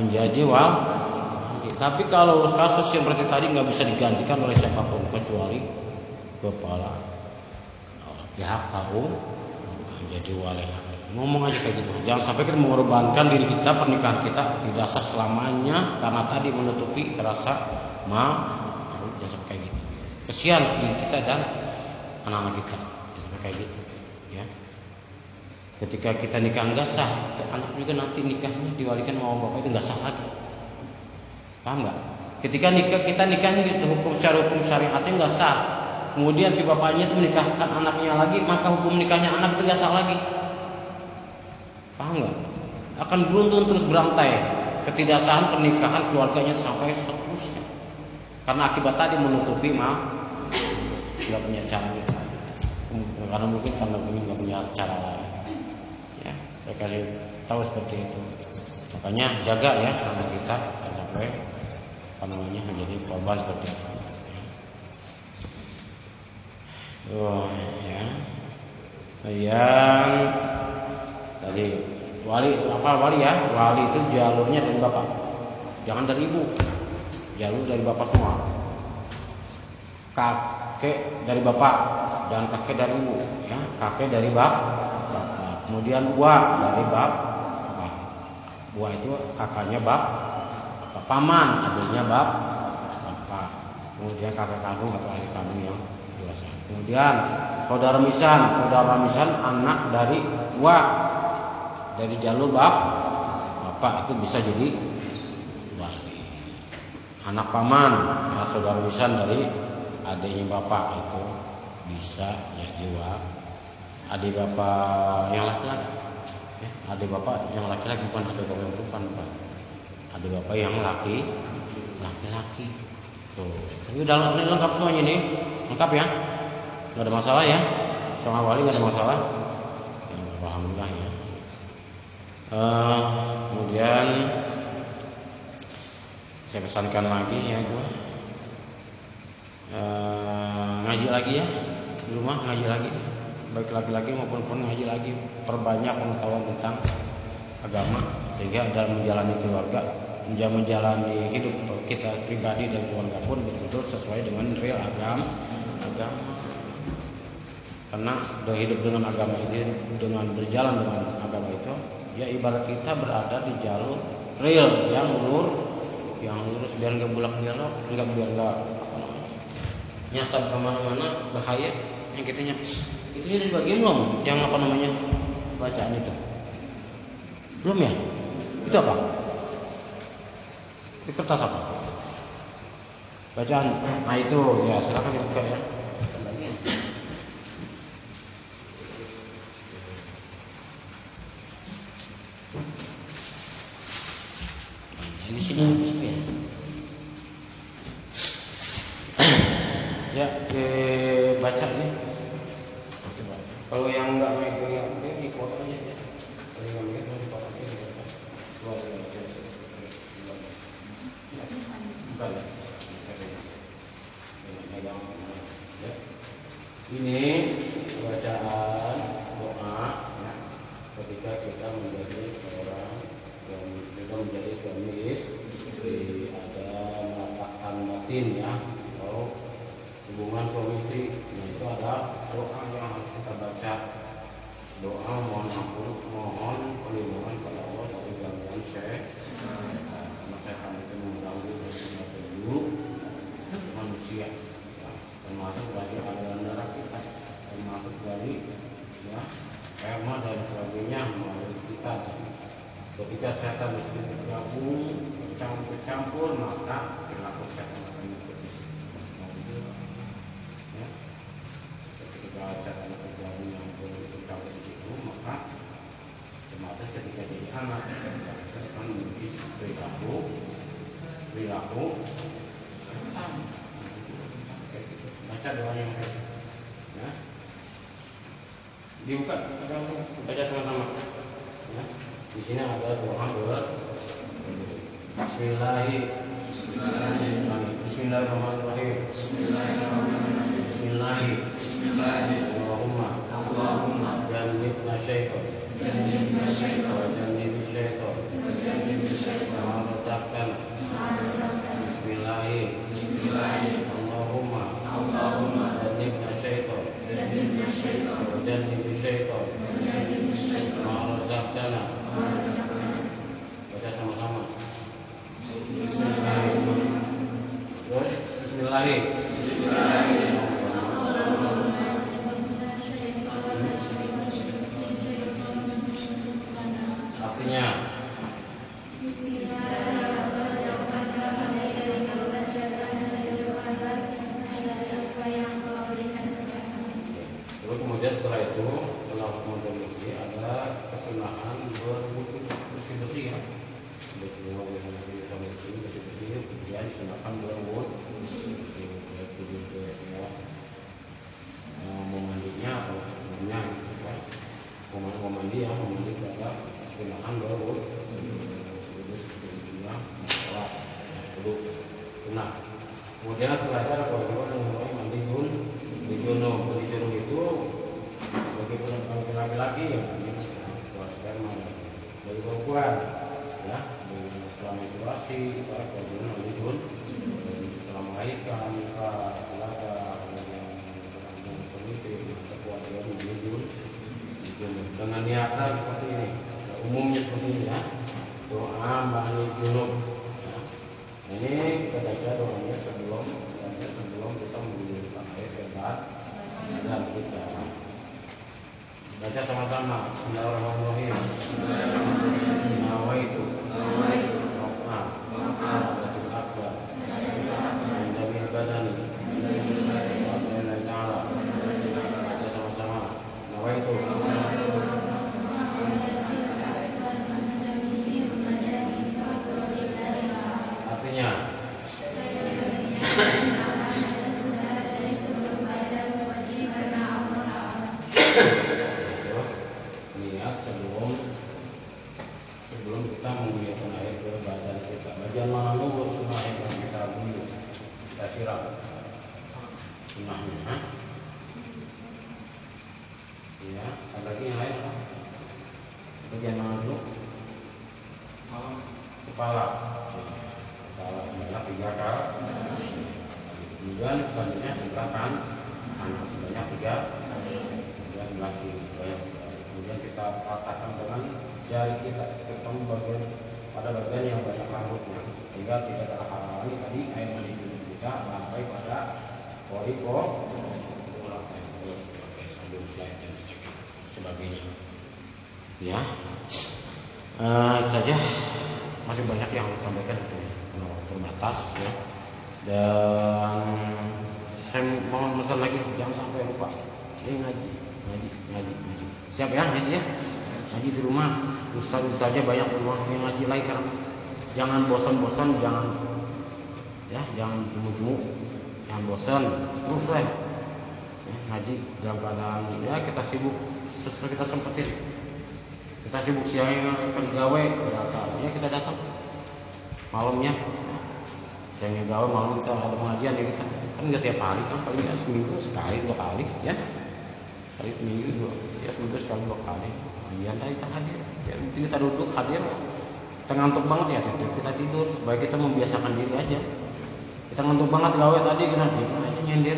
B: menjadi wali. Tapi kalau kasus yang seperti tadi nggak bisa digantikan oleh siapapun kecuali kepala pihak KU menjadi wali. Ngomong aja kayak gitu. Jangan sampai kita mengorbankan diri kita, pernikahan kita tidak sah selamanya karena tadi menutupi rasa malu. Jangan sampai kayak gitu. Kesian diri kita dan anak-anak kita. Jangan sampai kayak gitu. Ya. Ketika kita nikah nggak sah, anak juga nanti nikahnya diwalikan sama bapak itu nggak sah lagi. Paham nggak? Ketika kita nikah ini hukum syariatnya nggak sah. Kemudian si bapaknya itu menikahkan anaknya lagi, maka hukum nikahnya anak itu nggak sah lagi. Paham nggak? Akan beruntun terus berantai ketidaksahan pernikahan keluarganya sampai seterusnya. Karena akibat tadi menutupi nggak punya cara. Karena mungkin nggak punya cara lain. Ya, saya kasih tahu seperti itu. Makanya jaga ya anak kita sampai menjadi korban seperti itu. Ya. Kemudian tadi wali ya? Wali itu jalurnya dari bapak, jangan dari ibu. Jalur dari bapak semua. Kakek dari bapak dan kakek dari ibu, ya. Kakek dari bapak. Kemudian uak dari bapak. Buah itu kakaknya paman, adiknya bapak. Kemudian kakak kandung atau adik kandung yang dewasa. Kemudian saudara misan anak dari uak dari jalur bapak itu bisa jadi wali. Anak paman, ya, saudara misan dari adiknya bapak itu bisa jadi wali. Adik bapak yang laki-laki. Adik bapak yang laki-laki, bukan adik bapak yang perempuan, Pak. Adik bapak yang laki-laki. Tuh. Tapi udah lengkap semuanya nih. Lengkap ya. Enggak ada masalah ya. Sama wali enggak ada masalah. Alhamdulillah ya. Kemudian saya pesankan lagi ya itu. Ngaji lagi ya. Di rumah ngaji lagi. Baik laki-laki maupun perempuan ngaji lagi, perbanyak pengetahuan tentang agama sehingga dalam menjalani keluarga, menjalani hidup kita pribadi dan keluarga pun betul-betul sesuai dengan real agama. Karena hidup dengan agama ini, dengan berjalan dengan agama itu, ya ibarat kita berada di jalur real yang lurus biar nggak bulak-balik, biar nggak nyasar kemana-mana bahaya. Yang kitanya itu udah dibagiin belum? Yang bacaan itu belum ya? Itu apa? Di kertas apa? Bacaan. Nah itu ya silakan dibuka ya. Di sini ya. Baca nih. Kalau yang enggak megang di foto aja ya. Kalau yang megang di foto aja dibaca. Bukan ya. Ya. Ini bacaan doa ya. Ketika kita menjadi seorang yang sudah menjadi suami istri, ada meletakkan batin ya, atau hubungan suami istri. Nah, itu ada doa yang harus kita baca. Doa mohon ampun, mohon perlindungan kepada Allah dari gangguan setan. Karena setan itu mengganggu sesuatu dulu manusia. Ya, termasuk Ketika setan sudah bergabung bercampur maka perilaku setan akan mengikuti. Ya. Ketika setan bergabung bercampur di situ maka otomatis ketika jadi anak setan akan mengikuti perilaku setan. Baca doa yang baik. Ya. Dibuka, baca sama-sama. Ya. Di sini ada doa Bismillahirrahmanirrahim. Allahumma jannibna syaitan wa jannibi syaitan ma razaqtana. Allahumma jannibna syaitan wa jannibi syaitan ma razaqtana. Baca sama-sama. Terus Bismillahirrahmanirrahim. Artinya terus kemudian setelah itu setelah memperbaiki ada kesunahan bersih-bersih ya. Bersih-bersih kemudian disunahkan berwudu. Mau mandinya atau sebelumnya mau mandi ya, mau mandi pada kesunahan berwudu. Sebelumnya sholat dulu sunah. Kemudian setelah itu ada kewajiban mengenai mandi junub. Mandi junub itu bagi laki-laki ya, sperma. Bagi perempuan ya, setelah menstruasi kita kewajiban mandi junub. Setelah melahirkan belaga kemudian permisi kita kewajiban mandi junub dengan niatan seperti ini. Umumnya seperti ini ya, doa mandi junub. Ini kita baca doanya sebelum kita menggunakan air ke badan kita. Baca sama-sama. Bismillahirrahmanirrahim. Nawaitu Rasul akbar Jamil badani Wa ta'ala. Baca sama-sama. Nawaitu artinya niat sebelum kita mengguyurkan air ke badan kita. Bagian mana dulu sunnah yang kita guyur, kita siram sunnahnya. Ya, ada lagi yang lain apa? Bagian mana dulu? Kepala sebanyak 3 kali. Kemudian selanjutnya silakan anak sebanyak 3 kemudian sebelah kiri. Kemudian kita ratakan dengan jari kita ketemu pada bagian yang banyak rambutnya sehingga tidak terhalangi tadi air mandi kita sampai pada koriko sebagainya. Ya, saja masih banyak yang harus sampaikan terbatas ya. Dan saya mohon pesan lagi jangan sampai lupa. Ini ngaji. Siap ya ngaji ya. Ngaji di rumah. Ustaz aja banyak di rumah yang ngaji lagi kan. Jangan bosan-bosan, jangan jemu-jemu, jangan bosan. Terus lah. Ya, ngaji dalam keadaan ya kita sibuk sesuai kita sempetin. Kita sibuk siangnya gawe, ya kita datang. Malamnya siangnya gawe, malam kita ada pengajian ya kita. Kan enggak tiap hari kan, paling ya seminggu sekali 2 kali ya. Kali seminggu seminggu sekali 2 kali. Pengajian kita hadir. Ya penting kita duduk hadir. Kita ngantuk banget ya, kita tidur supaya kita membiasakan diri aja. Kita ngantuk banget gawe tadi kita tidur aja nyender.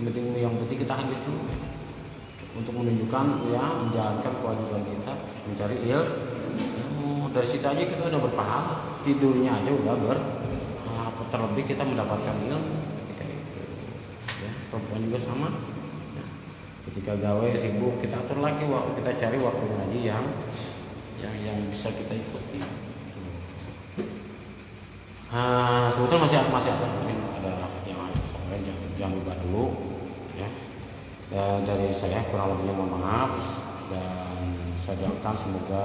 B: Yang penting kita hadir dulu. Untuk menunjukkan ya menjalankan kewajiban kita mencari ilmu. Dari situ aja kita udah berpahala. Tidurnya aja udah terlebih kita mendapatkan ilmu ketika itu. Ya, perempuan juga sama. Ya. Ketika gawe sibuk kita atur lagi waktu, kita cari waktu ngaji yang bisa bisa kita ikuti. Sebetulnya masih ada mungkin ada yang harus saya jangan lupa dulu ya. Dan dari saya kurang lebihnya mohon maaf, dan saya doakan semoga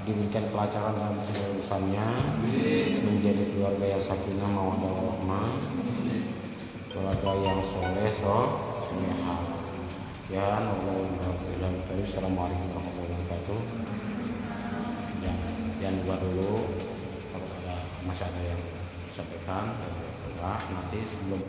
B: diberikan pelajaran dalam segala urusannya, menjadi keluarga yang sakinah mawaddah warahmah, keluarga yang soleh solehah. Ya, Assalamualaikum warahmatullahi wabarakatuh. Jangan lupa dulu kalau ada masih ada yang disampaikan, nanti sebelum